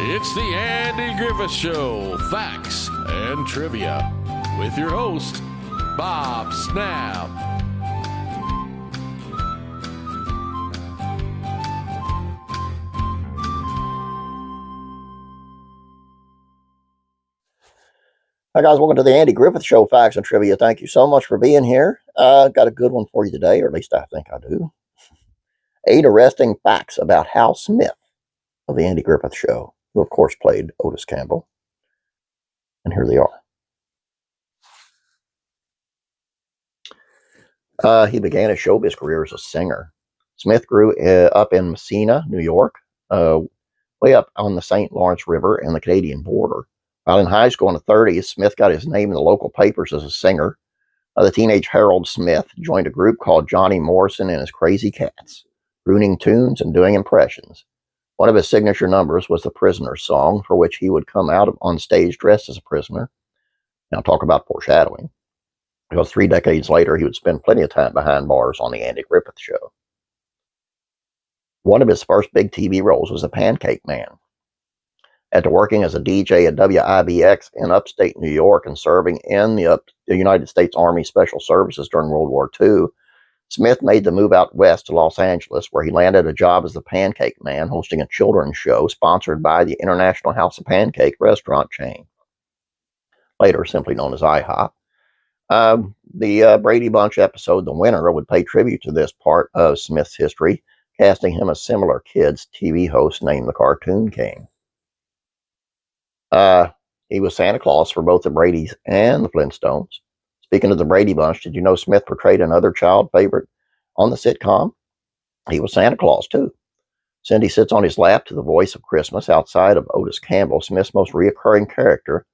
It's the Andy Griffith Show, Facts and Trivia, with your host, Bob Snap. Hi guys, welcome to the Andy Griffith Show, Facts and Trivia. Thank you so much for being here. Got a good one for you today, or at least I think I do. 8 arresting facts about Hal Smith of the Andy Griffith Show, who of course played Otis Campbell. And here they are. He began his showbiz career as a singer. Smith grew up in Messina, New York, way up on the St. Lawrence River and the Canadian border. While in high school in the 30s, Smith got his name in the local papers as a singer. The teenage Harold Smith joined a group called Johnny Morrison and his Crazy Cats, crooning tunes and doing impressions. One of his signature numbers was the Prisoner song, for which he would come out on stage dressed as a prisoner. Now talk about foreshadowing. Because 3 decades later, he would spend plenty of time behind bars on the Andy Griffith Show. One of his first big TV roles was the Pancake Man. After working as a DJ at WIBX in upstate New York and serving in the United States Army Special Services during World War II, Smith made the move out west to Los Angeles, where he landed a job as the Pancake Man, hosting a children's show sponsored by the International House of Pancake restaurant chain, later simply known as IHOP. The Brady Bunch episode, The Winner, would pay tribute to this part of Smith's history, casting him a similar kids' TV host named the Cartoon King. He was Santa Claus for both the Bradys and the Flintstones. Speaking of the Brady Bunch, did you know Smith portrayed another child favorite on the sitcom? He was Santa Claus, too. Cindy sits on his lap to the voice of Christmas. Outside of Otis Campbell, Smith's most reoccurring character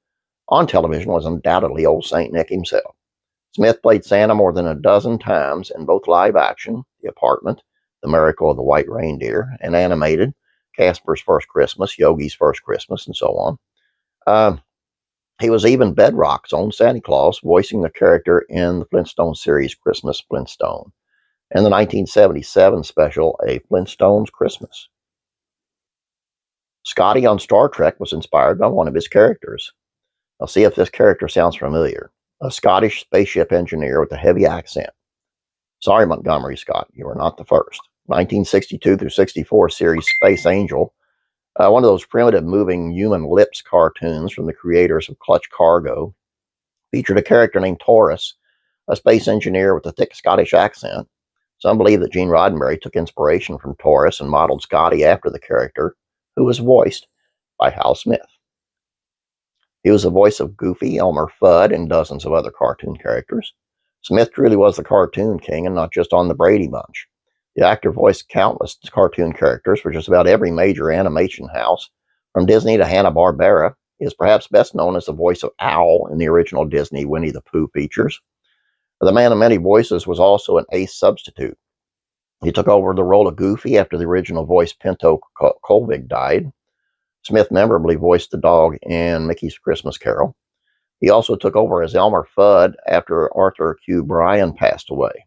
on television was undoubtedly Old Saint Nick himself. Smith played Santa more than a dozen times in both live action, The Apartment, The Miracle of the White Reindeer, and animated, Casper's First Christmas, Yogi's First Christmas, and so on. He was even Bedrock's own Santa Claus, voicing the character in the Flintstone series Christmas Flintstone, and the 1977 special A Flintstone's Christmas. Scotty on Star Trek was inspired by one of his characters. I'll see if this character sounds familiar. A Scottish spaceship engineer with a heavy accent. Sorry, Montgomery Scott, you are not the first. 1962 through 64 series Space Angel, one of those primitive moving human lips cartoons from the creators of Clutch Cargo, featured a character named Taurus, a space engineer with a thick Scottish accent. Some believe that Gene Roddenberry took inspiration from Taurus and modeled Scotty after the character, who was voiced by Hal Smith. He was the voice of Goofy, Elmer Fudd, and dozens of other cartoon characters. Smith truly was the Cartoon King, and not just on the Brady Bunch. The actor voiced countless cartoon characters for just about every major animation house, from Disney to Hanna-Barbera. He is perhaps best known as the voice of Owl in the original Disney Winnie the Pooh features. The man of many voices was also an ace substitute. He took over the role of Goofy after the original voice Pinto Colvig died. Smith memorably voiced the dog in Mickey's Christmas Carol. He also took over as Elmer Fudd after Arthur Q. Bryan passed away.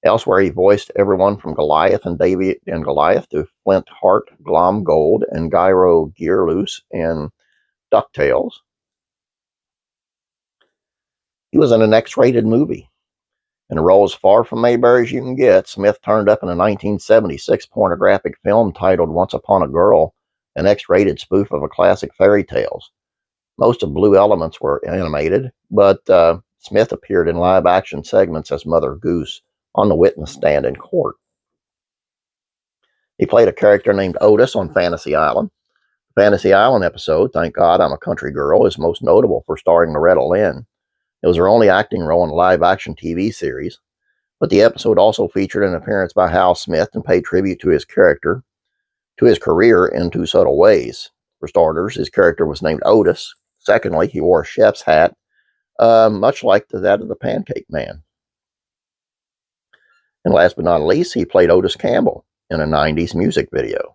Elsewhere, he voiced everyone from Goliath and David and Goliath to Flint Hart, Glom Gold, and Gyro Gearloose in DuckTales. He was in an X-rated movie. In a role as far from Mayberry as you can get, Smith turned up in a 1976 pornographic film titled Once Upon a Girl, an X-rated spoof of a classic fairy tales. Most of Blue Elements were animated, but Smith appeared in live-action segments as Mother Goose on the witness stand in court. He played a character named Otis on Fantasy Island. The Fantasy Island episode, Thank God I'm a Country Girl, is most notable for starring Loretta Lynn. It was her only acting role in a live-action TV series, but the episode also featured an appearance by Hal Smith and paid tribute to his character, to his career in 2 subtle ways. For starters, his character was named Otis. Secondly, he wore a chef's hat, much like that of the Pancake Man. And last but not least, he played Otis Campbell in a 90s music video.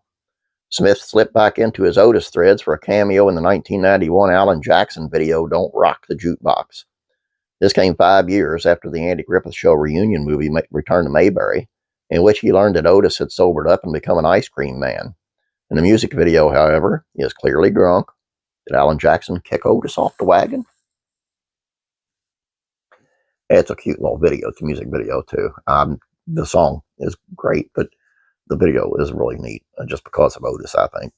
Smith slipped back into his Otis threads for a cameo in the 1991 Alan Jackson video, Don't Rock the Jukebox. This came 5 years after the Andy Griffith Show reunion movie Return to Mayberry, in which he learned that Otis had sobered up and become an ice cream man. In the music video, however, he is clearly drunk. Did Alan Jackson kick Otis off the wagon? It's a cute little video. It's a music video, too. The song is great, but the video is really neat, just because of Otis, I think.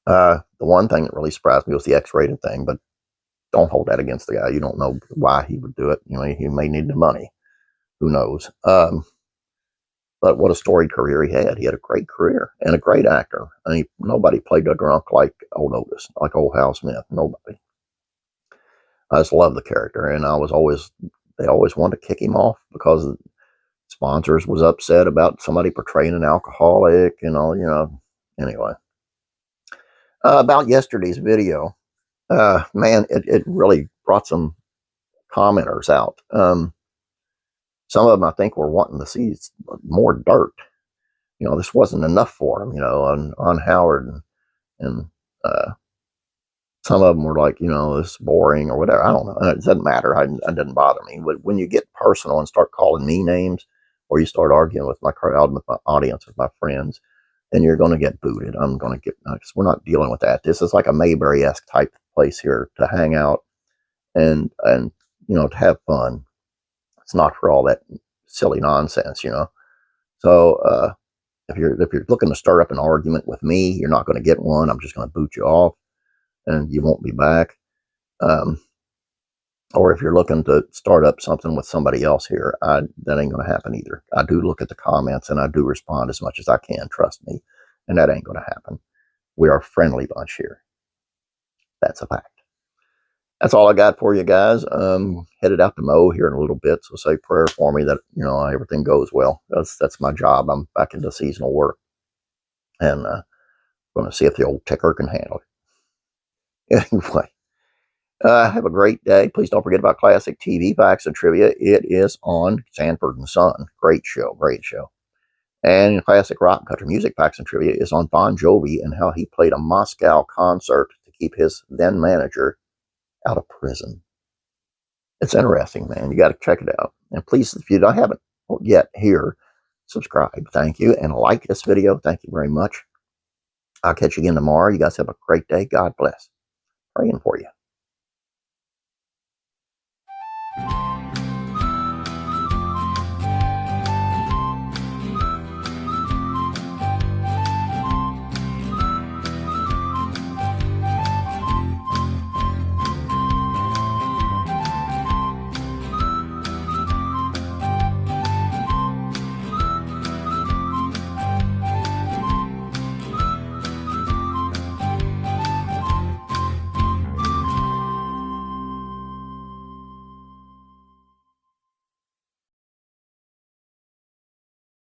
The one thing that really surprised me was the X-rated thing, but don't hold that against the guy. You don't know why he would do it. You know, he may need the money. Who knows? But what a storied career he had. He had a great career and a great actor. I mean, nobody played a drunk like old Otis, like old Hal Smith. Nobody. I just love the character, and they always wanted to kick him off because sponsors was upset about somebody portraying an alcoholic and all, you know. Anyway, about yesterday's video, man, it really brought some commenters out. Some of them, I think, were wanting to see more dirt. You know, this wasn't enough for them, you know, on Howard. And some of them were like, you know, this is boring or whatever. I don't know. It doesn't matter. It doesn't bother me. But when you get personal and start calling me names, or you start arguing with my crowd, with my audience, with my friends, then you're going to get booted. I'm going to get, because we're not dealing with that. This is like a Mayberry-esque type place here to hang out and you know, to have fun. It's not for all that silly nonsense, you know. So if you're looking to start up an argument with me, you're not going to get one. I'm just going to boot you off, and you won't be back. Or if you're looking to start up something with somebody else here, that ain't going to happen either. I do look at the comments, and I do respond as much as I can. Trust me, and that ain't going to happen. We are a friendly bunch here. That's a fact. That's all I got for you guys. Headed out to mow here in a little bit, so say prayer for me that, you know, everything goes well. That's my job. I'm back into seasonal work, and going to see if the old ticker can handle it. Anyway, have a great day. Please don't forget about classic TV facts and trivia. It is on Sanford and Son. Great show, great show. And classic rock and country music facts and trivia is on Bon Jovi and how he played a Moscow concert to keep his then manager out of prison. It's interesting, man. You got to check it out. And please, if you haven't yet here, subscribe. Thank you. And like this video. Thank you very much. I'll catch you again tomorrow. You guys have a great day. God bless. Praying for you.